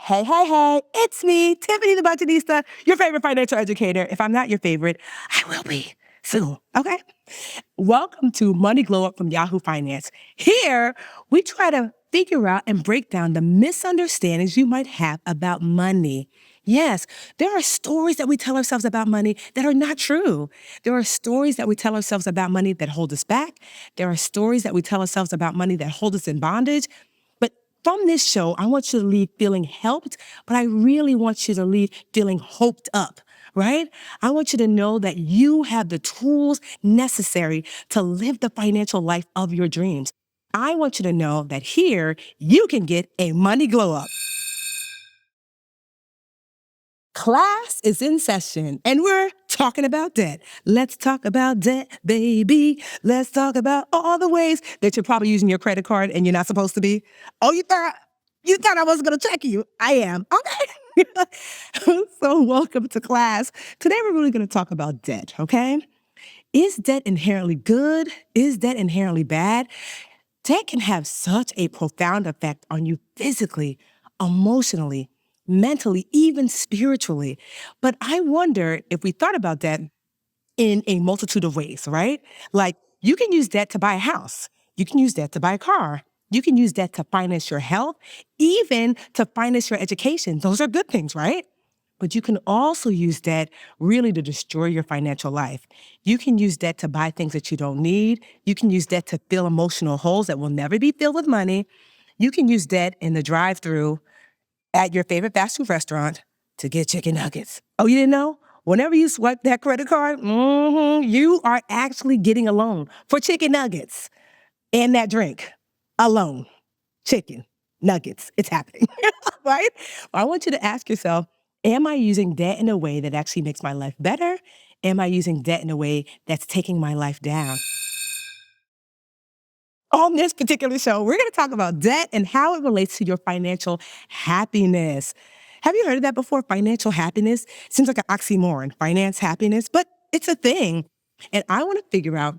Hey, it's me, Tiffany the Budgetnista, your favorite financial educator. If I'm not your favorite, I will be soon, okay? Welcome to Money Glow Up from Yahoo Finance. Here, we try to figure out and break down the misunderstandings you might have about money. Yes, there are stories that we tell ourselves about money that are not true. There are stories that we tell ourselves about money that hold us back. There are stories that we tell ourselves about money that hold us in bondage. But from this show, I want you to leave feeling helped, but I really want you to leave feeling hoped up, right? I want you to know that you have the tools necessary to live the financial life of your dreams. I want you to know that here you can get a money glow up. Class is in session, and we're talking about debt. Let's talk about debt, baby. Let's talk about all the ways that you're probably using your credit card and you're not supposed to be. Oh, you thought I wasn't going to check you. I am. Okay. So welcome to class. Today, we're really going to talk about debt, okay? Is debt inherently good? Is debt inherently bad? Debt can have such a profound effect on you physically, emotionally, mentally, even spiritually. But I wonder if we thought about debt in a multitude of ways, right? Like you can use debt to buy a house. You can use debt to buy a car. You can use debt to finance your health, even to finance your education. Those are good things, right? But you can also use debt really to destroy your financial life. You can use debt to buy things that you don't need. You can use debt to fill emotional holes that will never be filled with money. You can use debt in the drive-thru at your favorite fast food restaurant to get chicken nuggets. Oh, you didn't know? Whenever you swipe that credit card, you are actually getting a loan for chicken nuggets and that drink. A loan. Chicken nuggets. It's happening, right? I want you to ask yourself, am I using debt in a way that actually makes my life better? Am I using debt in a way that's taking my life down? On this particular show, we're going to talk about debt and how it relates to your financial happiness. Have you heard of that before? Financial happiness? Seems like an oxymoron, finance happiness, but it's a thing. And I want to figure out,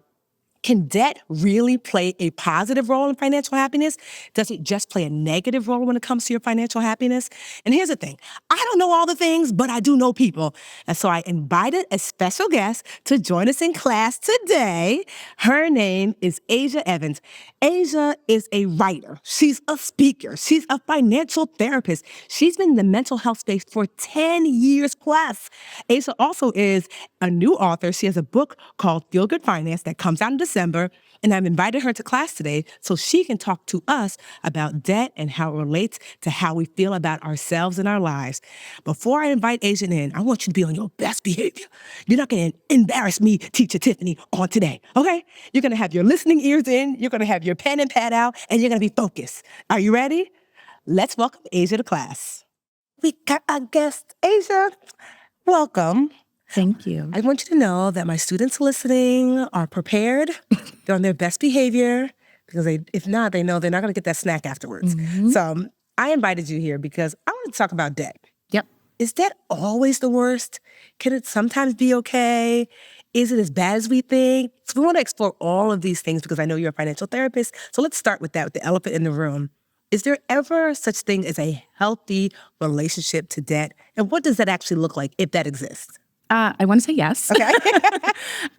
can debt really play a positive role in financial happiness? Does it just play a negative role when it comes to your financial happiness? And here's the thing. I don't know all the things, but I do know people. And so I invited a special guest to join us in class today. Her name is Asia Evans. Asia is a writer. She's a speaker. She's a financial therapist. She's been in the mental health space for 10 years plus. Asia also is a new author. She has a book called Feel Good Finance that comes out in December, and I've invited her to class today so she can talk to us about debt and how it relates to how we feel about ourselves and our lives. Before I invite Asia in, I want you to be on your best behavior. You're not going to embarrass me, Teacher Tiffany, on today, okay? You're going to have your listening ears in, you're going to have your pen and pad out, and you're going to be focused. Are you ready? Let's welcome Asia to class. We got a guest, Asia. Welcome. Thank you. I want you to know that my students listening are prepared. They're on their best behavior because if not, they know they're not going to get that snack afterwards. Mm-hmm. So I invited you here because I want to talk about debt. Yep. Is debt always the worst? Can it sometimes be okay? Is it as bad as we think? So we want to explore all of these things because I know you're a financial therapist. So let's start with that, with the elephant in the room. Is there ever such thing as a healthy relationship to debt? And what does that actually look like if that exists? I want to say yes. Okay.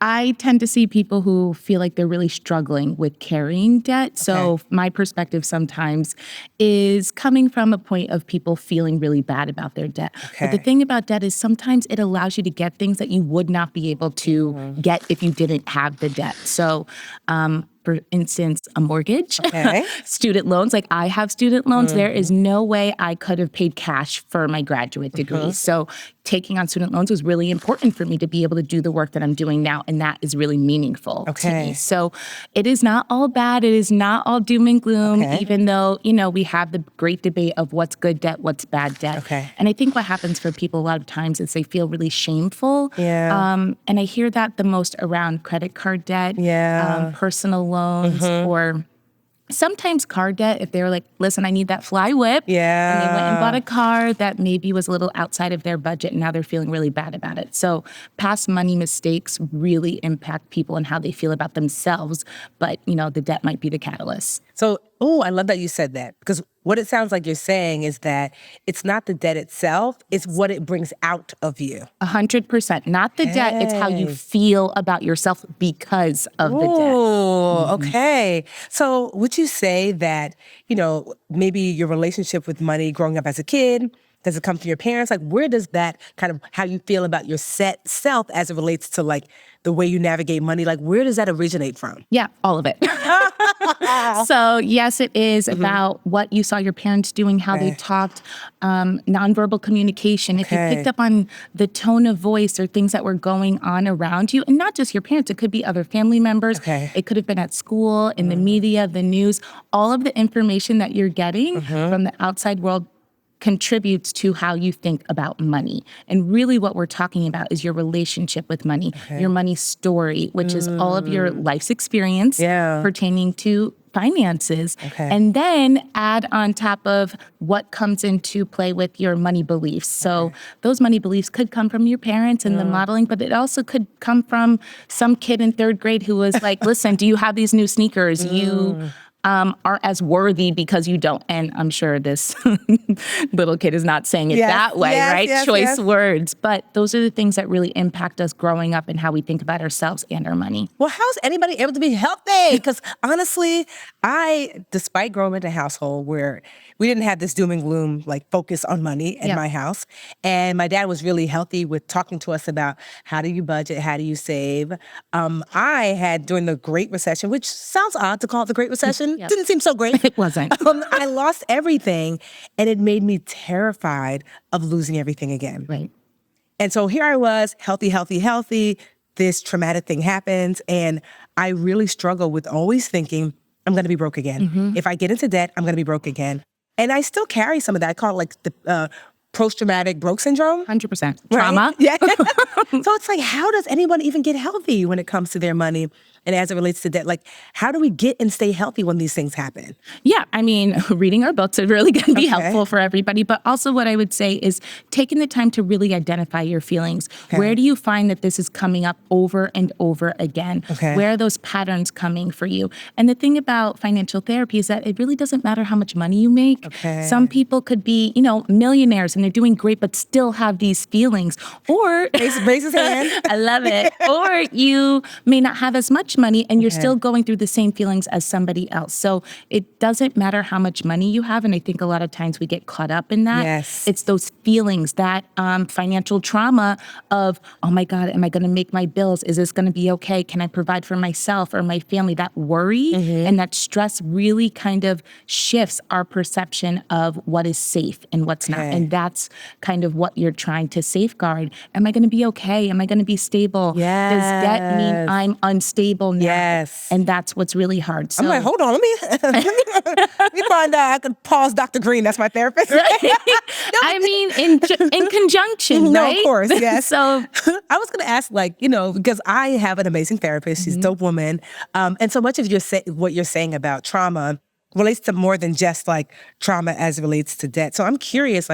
I tend to see people who feel like they're really struggling with carrying debt. So my perspective sometimes is coming from a point of people feeling really bad about their debt. Okay. But the thing about debt is sometimes it allows you to get things that you would not be able to get if you didn't have the debt. So, for instance, a mortgage, student loans. Like I have student loans. There is no way I could have paid cash for my graduate degree. So taking on student loans was really important for me to be able to do the work that I'm doing now. And that is really meaningful to me. So it is not all bad. It is not all doom and gloom, even though, we have the great debate of what's good debt, what's bad debt. And I think what happens for people a lot of times is they feel really shameful. And I hear that the most around credit card debt, personal loans, or sometimes car debt, if they were like, listen, I need that fly whip. And they went and bought a car that maybe was a little outside of their budget, and now they're feeling really bad about it. So past money mistakes really impact people and how they feel about themselves. But, the debt might be the catalyst. So Oh, I love that you said that, because what it sounds like you're saying is that it's not the debt itself, it's what it brings out of you. 100%. Not the debt, it's how you feel about yourself because of the debt. Oh, okay. So would you say that, maybe your relationship with money growing up as a kid, does it come from your parents? Like, where does that kind of how you feel about your set self as it relates to like the way you navigate money? Like, where does that originate from? Yeah, all of it. So yes, it is about what you saw your parents doing, how they talked, nonverbal communication. If you picked up on the tone of voice or things that were going on around you, and not just your parents, it could be other family members. It could have been at school, in the media, the news, all of the information that you're getting from the outside world contributes to how you think about money. And really what we're talking about is your relationship with money, your money story, which is all of your life's experience pertaining to finances. And then add on top of what comes into play with your money beliefs. So those money beliefs could come from your parents and the modeling, but it also could come from some kid in 3rd grade who was like, listen, do you have these new sneakers? You aren't as worthy because you don't. And I'm sure this little kid is not saying it that way, right? Choice words. But those are the things that really impact us growing up and how we think about ourselves and our money. Well, how's anybody able to be healthy? Because honestly, despite growing up in a household where we didn't have this doom and gloom like focus on money in my house, and my dad was really healthy with talking to us about how do you budget, how do you save. I had, during the Great Recession, which sounds odd to call it the Great Recession, didn't seem so great. It wasn't. I lost everything, and it made me terrified of losing everything again. Right. And so here I was, healthy. This traumatic thing happens, and I really struggle with always thinking, I'm going to be broke again. If I get into debt, I'm going to be broke again. And I still carry some of that. I call it like the post-traumatic broke syndrome. 100%. Trauma. Yeah. So it's like, how does anyone even get healthy when it comes to their money? And as it relates to debt, like, how do we get and stay healthy when these things happen? Yeah, I mean, reading our books is really going to be helpful for everybody. But also what I would say is taking the time to really identify your feelings. Where do you find that this is coming up over and over again? Where are those patterns coming for you? And the thing about financial therapy is that it really doesn't matter how much money you make. Some people could be, millionaires and they're doing great, but still have these feelings. Or raise his hand. I love it. Or you may not have as much money and you're still going through the same feelings as somebody else. So it doesn't matter how much money you have. And I think a lot of times we get caught up in that. It's those feelings, that financial trauma of, oh my God, am I going to make my bills? Is this going to be okay? Can I provide for myself or my family? That worry and that stress really kind of shifts our perception of what is safe and what's not. And that's kind of what you're trying to safeguard. Am I going to be okay? Am I going to be stable? Does debt mean I'm unstable now? And that's what's really hard. So I'm like, hold on, let me find out. I could pause Dr. Green. That's my therapist. I mean, in conjunction, no, right? Of course, yes. So I was going to ask, because I have an amazing therapist. She's a dope woman. And so much of what you're saying about trauma relates to more than just like trauma as it relates to debt. So I'm curious,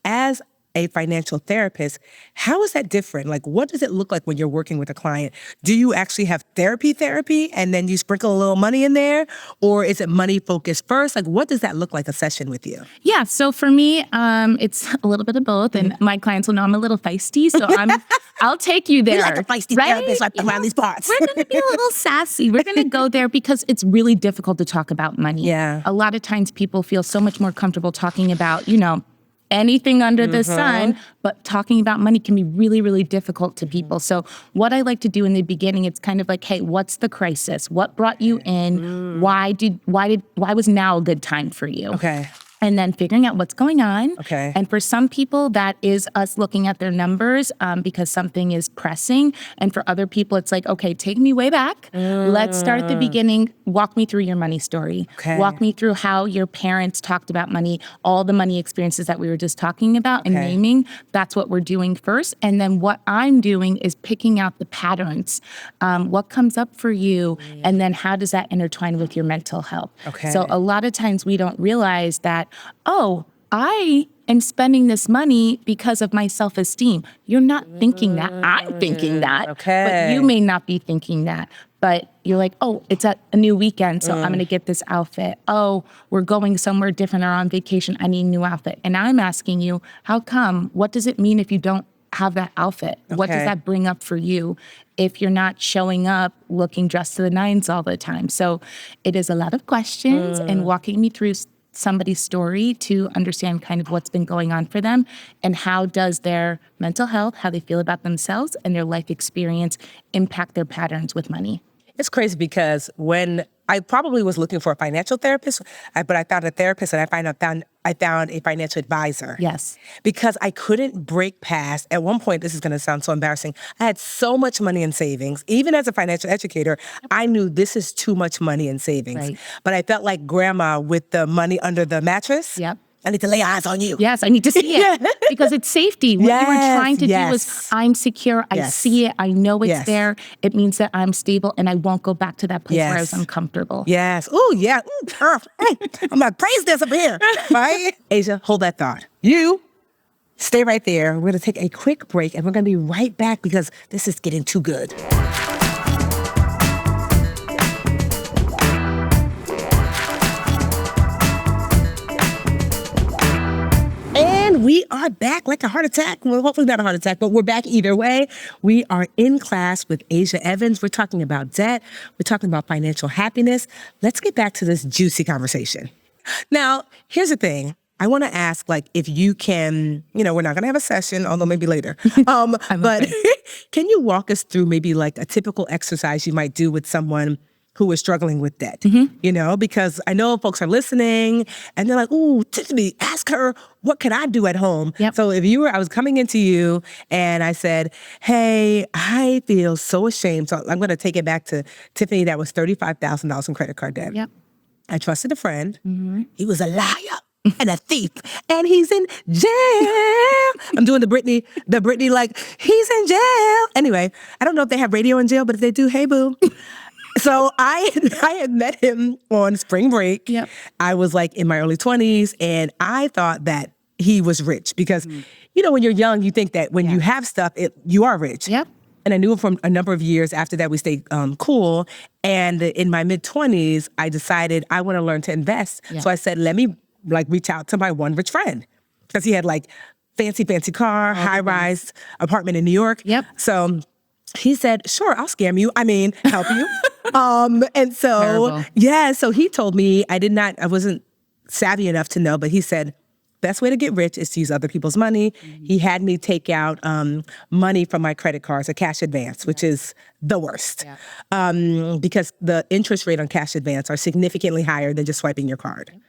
as a financial therapist, how is that different? Like, what does it look like when you're working with a client? Do you actually have therapy, and then you sprinkle a little money in there? Or is it money focused first? Like, what does that look like, a session with you? Yeah, so for me, it's a little bit of both. And my clients will know I'm a little feisty, so I'll take you there. You're like a feisty therapist right around these parts. We're going to be a little sassy. We're going to go there because it's really difficult to talk about money. A lot of times people feel so much more comfortable talking about, anything under the sun, but talking about money can be really, really difficult to people. So what I like to do in the beginning, it's kind of like, hey, what's the crisis? What brought you in? Why was now a good time for you? And then figuring out what's going on. And for some people, that is us looking at their numbers because something is pressing. And for other people, it's like, okay, take me way back. Let's start at the beginning. Walk me through your money story. Walk me through how your parents talked about money, all the money experiences that we were just talking about and naming. That's what we're doing first. And then what I'm doing is picking out the patterns. What comes up for you? And then how does that intertwine with your mental health? So a lot of times we don't realize that, oh, I am spending this money because of my self-esteem. You're not thinking that. I'm thinking that. Okay. But you may not be thinking that. But you're like, oh, it's a new weekend, so I'm going to get this outfit. Oh, we're going somewhere different or on vacation. I need a new outfit. And I'm asking you, how come? What does it mean if you don't have that outfit? Okay. What does that bring up for you if you're not showing up looking dressed to the nines all the time? So it is a lot of questions and walking me through somebody's story to understand kind of what's been going on for them and how does their mental health, how they feel about themselves and their life experience impact their patterns with money. It's crazy because when I probably was looking for a financial therapist, but I found a therapist and I found a financial advisor. Yes. Because I couldn't break past, at one point, this is going to sound so embarrassing, I had so much money in savings. Even as a financial educator, I knew this is too much money in savings. Right. But I felt like grandma with the money under the mattress. Yep. I need to lay eyes on you. Yes, I need to see it because it's safety. What you were trying to do is I'm secure. I see it. I know it's there. It means that I'm stable and I won't go back to that place where I was uncomfortable. Yes. Oh, yeah. I'm like, praise this up here. Right? Asia, hold that thought. You stay right there. We're going to take a quick break and we're going to be right back because this is getting too good. We are back like a heart attack. Well, hopefully not a heart attack, but we're back either way. We are in class with Asia Evans. We're talking about debt. We're talking about financial happiness. Let's get back to this juicy conversation. Now, here's the thing. I want to ask, like, if you can, we're not going to have a session, although maybe later. But can you walk us through maybe like a typical exercise you might do with someone who is struggling with debt, because I know folks are listening and they're like, ooh, Tiffany, ask her, what can I do at home? Yep. So if I was coming into you and I said, hey, I feel so ashamed. So I'm going to take it back to Tiffany. That was $35,000 in credit card debt. Yep. I trusted a friend. He was a liar and a thief, and he's in jail. I'm doing the Britney like, he's in jail. Anyway, I don't know if they have radio in jail, but if they do, hey, boo. So I had met him on spring break. Yep. I was like in my early 20s, and I thought that he was rich because, when you're young, you think that when you have stuff, you are rich. Yep. And I knew him from a number of years. After that, we stayed cool. And in my mid-20s, I decided I want to learn to invest. Yeah. So I said, let me reach out to my one rich friend because he had fancy car, high-rise apartment in New York. Yep. So he said, sure, I'll scam you. Help you. And so, Terrible. So he told me, I wasn't savvy enough to know, but he said, best way to get rich is to use other people's money. Mm-hmm. He had me take out money from my credit cards, a cash advance, which is the worst. Yeah. Because the interest rate on cash advance are significantly higher than just swiping your card. Yeah.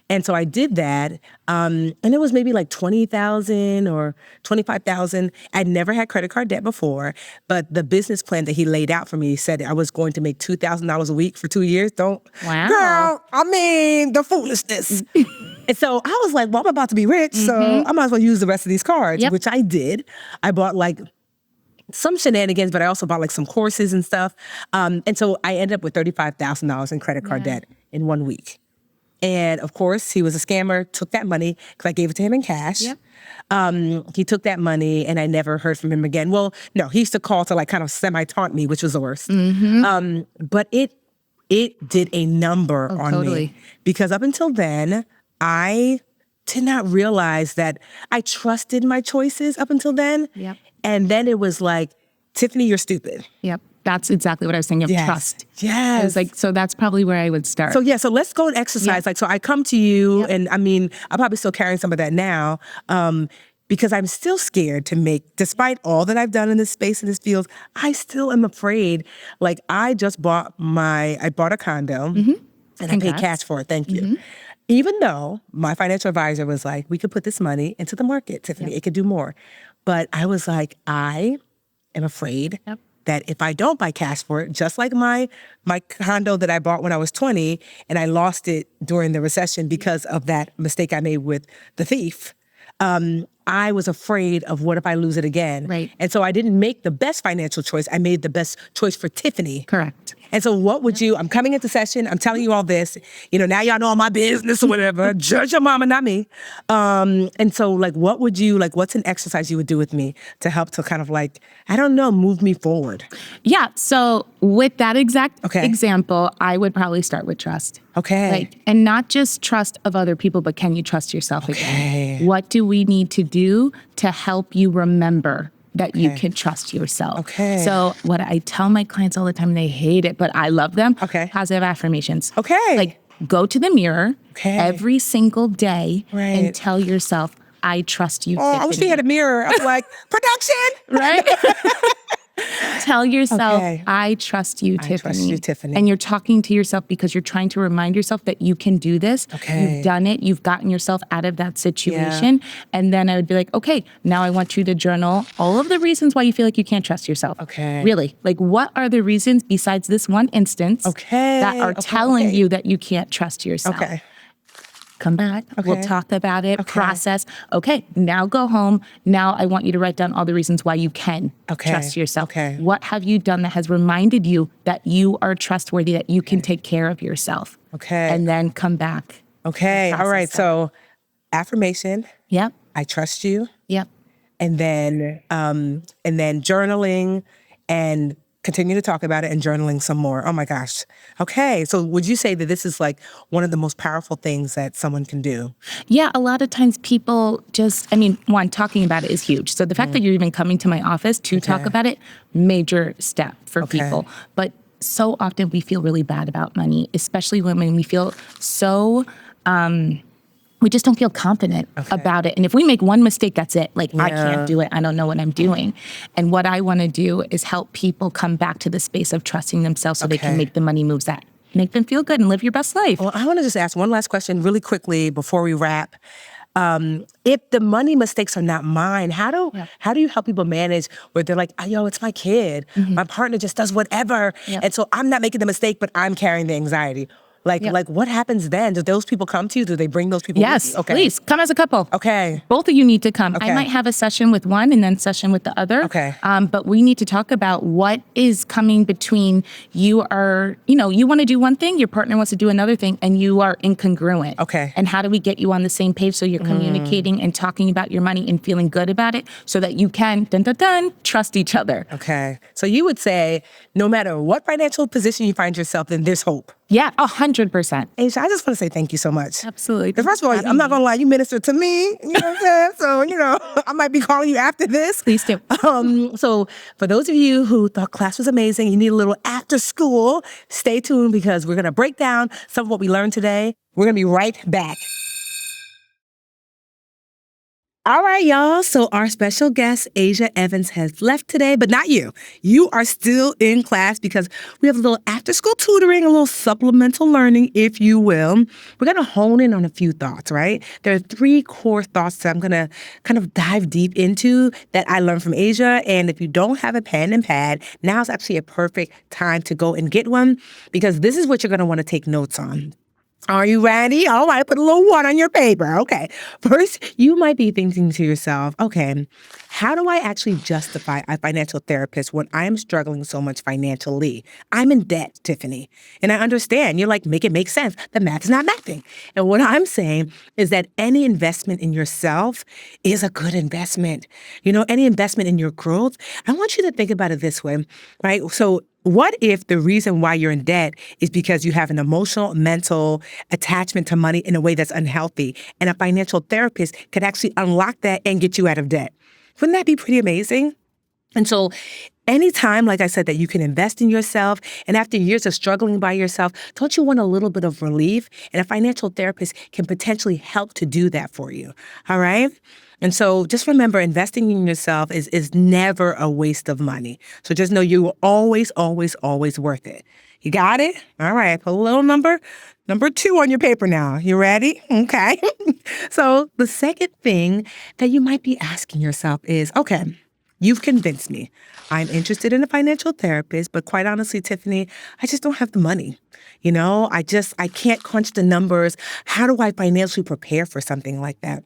And so I did that, and it was maybe like $20,000 or $25,000. I'd never had credit card debt before, but the business plan that he laid out for me said I was going to make $2,000 a week for 2 years. Wow. Girl, the foolishness. And so I was like, well, I'm about to be rich, so I might as well use the rest of these cards, which I did. I bought some shenanigans, but I also bought some courses and stuff. And so I ended up with $35,000 in credit card debt in 1 week. And of course, he was a scammer, took that money because I gave it to him in cash. Yep. He took that money and I never heard from him again. Well, no, he used to call to kind of semi-taunt me, which was the worst. But it did a number on me. Because up until then, I did not realize that I trusted my choices up until then. Yep. And then it was like, Tiffany, you're stupid. Yep. That's exactly what I was saying of trust. Yes. I was like, so that's probably where I would start. So let's go and exercise. So I come to you and I'm probably still carrying some of that now because I'm still scared to despite all that I've done in this space, in this field, I still am afraid. I just bought a condo and I paid cash for it. Thank you. Even though my financial advisor was like, we could put this money into the market, Tiffany, it could do more. But I was like, I am afraid that if I don't buy cash for it, just like my condo that I bought when I was 20 and I lost it during the recession because of that mistake I made with the thief, I was afraid of what if I lose it again. Right. And so I didn't make the best financial choice. I made the best choice for Tiffany. Correct. And so what would you, I'm coming into session, I'm telling you all this, now y'all know all my business or whatever, judge your mama, not me. And so what would you, what's an exercise you would do with me to help to kind of move me forward? Yeah. So with that exact example, I would probably start with trust. Okay. And not just trust of other people, but can you trust yourself again? What do we need to do to help you remember that you can trust yourself? Okay. So what I tell my clients all the time, they hate it, but I love them. Positive affirmations. Okay. Go to the mirror every single day and tell yourself, I trust you, Tiffany. I wish we had a mirror. I'm like, production! Right? Tell yourself, I trust you, Tiffany. I trust you, Tiffany. And you're talking to yourself because you're trying to remind yourself that you can do this. You've done it. You've gotten yourself out of that situation. And then I would be like, okay, now I want you to journal all of the reasons why you feel like you can't trust yourself. Really. What are the reasons besides this one instance that are telling you that you can't trust yourself? Come back. We'll talk about it, process. Okay, now go home. Now I want you to write down all the reasons why you can trust yourself. What have you done that has reminded you that you are trustworthy, that you can take care of yourself? And then come back. All right. So affirmation. Yep. I trust you. Yep. And then journaling and continue to talk about it and journaling some more. Oh my gosh. Okay. So would you say that this is one of the most powerful things that someone can do? Yeah. A lot of times people one, talking about it is huge. So the fact that you're even coming to my office to talk about it, major step for people. But so often we feel really bad about money, especially when we feel so, we just don't feel confident about it. And if we make one mistake, that's it. I can't do it. I don't know what I'm doing. And what I want to do is help people come back to the space of trusting themselves so they can make the money moves that make them feel good and live your best life. Well, I want to just ask one last question really quickly before we wrap. If the money mistakes are not mine, how do you help people manage where they're like, oh, yo, it's my kid. My partner just does whatever. And so I'm not making the mistake, but I'm carrying the anxiety. What happens then? Do those people come to you? Do they bring those people with you? Please. Come as a couple. Both of you need to come. I might have a session with one and then session with the other. But we need to talk about what is coming between you want to do one thing, your partner wants to do another thing, and you are incongruent. And how do we get you on the same page so you're communicating and talking about your money and feeling good about it so that you can, trust each other. So you would say, no matter what financial position you find yourself in, there's hope. Yeah, 100%. Aisha, I just want to say thank you so much. Absolutely. First of all, I'm not going to lie, you ministered to me, you know what I'm saying? So, I might be calling you after this. Please do. So for those of you who thought class was amazing, you need a little after school, stay tuned because we're going to break down some of what we learned today. We're going to be right back. All right, y'all. So our special guest, Asia Evans, has left today, but not you. You are still in class because we have a little after-school tutoring, a little supplemental learning, if you will. We're going to hone in on a few thoughts, right? There are 3 core thoughts that I'm going to kind of dive deep into that I learned from Asia. And if you don't have a pen and pad, now's actually a perfect time to go and get one because this is what you're going to want to take notes on. Are you ready? All right, put a little 1 on your paper. Okay. First, you might be thinking to yourself, okay, how do I actually justify a financial therapist when I am struggling so much financially? I'm in debt, Tiffany. And I understand. You're like, make it make sense. The math is not mathing. And what I'm saying is that any investment in yourself is a good investment. Any investment in your growth. I want you to think about it this way, right? So what if the reason why you're in debt is because you have an emotional, mental attachment to money in a way that's unhealthy, and a financial therapist could actually unlock that and get you out of debt? Wouldn't that be pretty amazing? And so anytime, like I said, that you can invest in yourself, and after years of struggling by yourself, don't you want a little bit of relief? And a financial therapist can potentially help to do that for you, all right? And so just remember, investing in yourself is never a waste of money. So just know you are always, always, always worth it. You got it? All right, put a little number 2 on your paper now. You ready? Okay. So the second thing that you might be asking yourself is, okay, you've convinced me. I'm interested in a financial therapist, but quite honestly, Tiffany, I just don't have the money. I can't crunch the numbers. How do I financially prepare for something like that?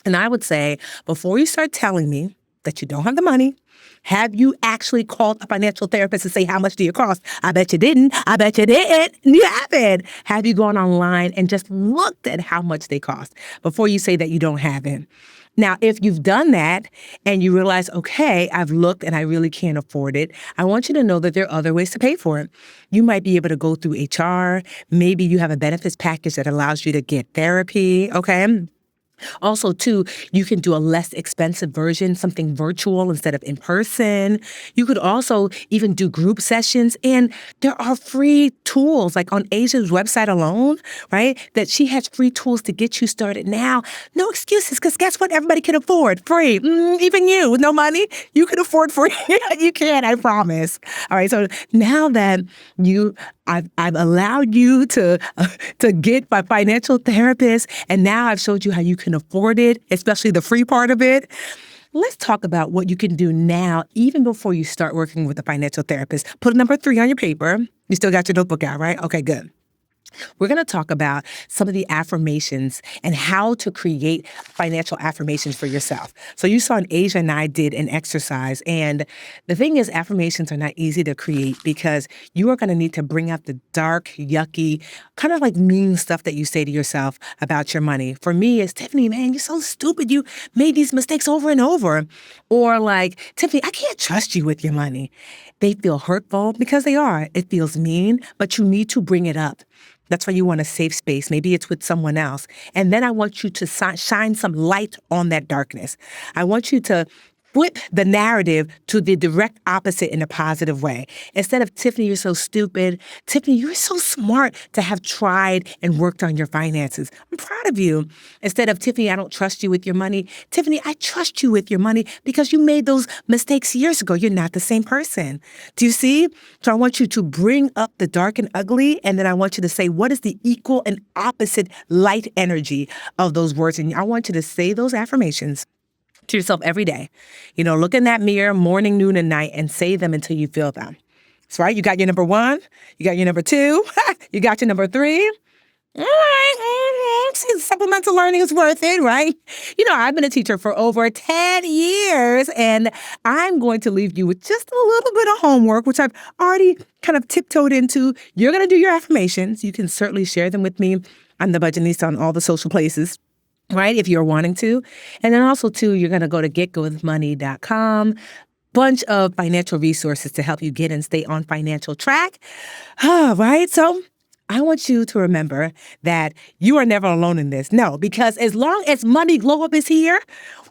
And I would say, before you start telling me that you don't have the money, have you actually called a financial therapist and say, how much do you cost? I bet you didn't. I bet you didn't. You haven't. Have you gone online and just looked at how much they cost before you say that you don't have it? Now, if you've done that and you realize, okay, I've looked and I really can't afford it, I want you to know that there are other ways to pay for it. You might be able to go through HR. Maybe you have a benefits package that allows you to get therapy, okay? Also, too, you can do a less expensive version, something virtual instead of in person. You could also even do group sessions. And there are free tools, like on Asia's website alone, right? That she has free tools to get you started now. No excuses, because guess what? Everybody can afford free. Even you with no money, you can afford free. You can, I promise. All right, so now that I've allowed you to get my financial therapist, and now I've showed you how you can afford it, especially the free part of it. Let's talk about what you can do now, even before you start working with a financial therapist. Put number 3 on your paper. You still got your notebook out, right? Okay, good. We're going to talk about some of the affirmations and how to create financial affirmations for yourself. So you saw in Asia and I did an exercise. And the thing is, affirmations are not easy to create because you are going to need to bring out the dark, yucky, kind of like mean stuff that you say to yourself about your money. For me, it's, Tiffany, man, you're so stupid. You made these mistakes over and over. Or like, Tiffany, I can't trust you with your money. They feel hurtful because they are. It feels mean, but you need to bring it up. That's why you want a safe space. Maybe it's with someone else. And then I want you to shine some light on that darkness. I want you to flip the narrative to the direct opposite in a positive way. Instead of, Tiffany, you're so stupid. Tiffany, you're so smart to have tried and worked on your finances. I'm proud of you. Instead of, Tiffany, I don't trust you with your money. Tiffany, I trust you with your money because you made those mistakes years ago. You're not the same person. Do you see? So I want you to bring up the dark and ugly, and then I want you to say, what is the equal and opposite light energy of those words? And I want you to say those affirmations to yourself every day. You know, look in that mirror morning, noon, and night and say them until you feel them. That's right. You got your number 1. You got your number 2. You got your number 3. All right. See, supplemental learning is worth it, right? You know, I've been a teacher for over 10 years, and I'm going to leave you with just a little bit of homework, which I've already kind of tiptoed into. You're going to do your affirmations. You can certainly share them with me. I'm the Budgetnista on all the social places, right, if you're wanting to. And then also, too, you're going to go to getgowithmoney.com. Bunch of financial resources to help you get and stay on financial track. Right? So I want you to remember that you are never alone in this. No, because as long as Money Glow Up is here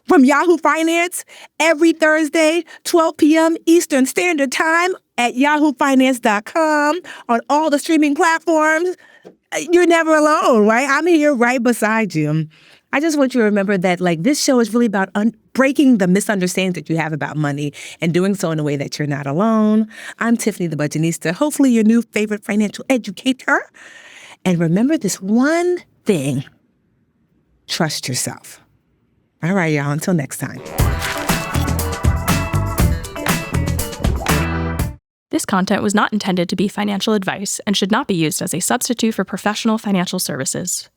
from Yahoo Finance every Thursday, 12 p.m. Eastern Standard Time at yahoofinance.com on all the streaming platforms, you're never alone, right? I'm here right beside you. I just want you to remember that, like, this show is really about breaking the misunderstandings that you have about money and doing so in a way that you're not alone. I'm Tiffany the Budgetnista, hopefully your new favorite financial educator. And remember this one thing: trust yourself. All right, y'all, until next time. This content was not intended to be financial advice and should not be used as a substitute for professional financial services.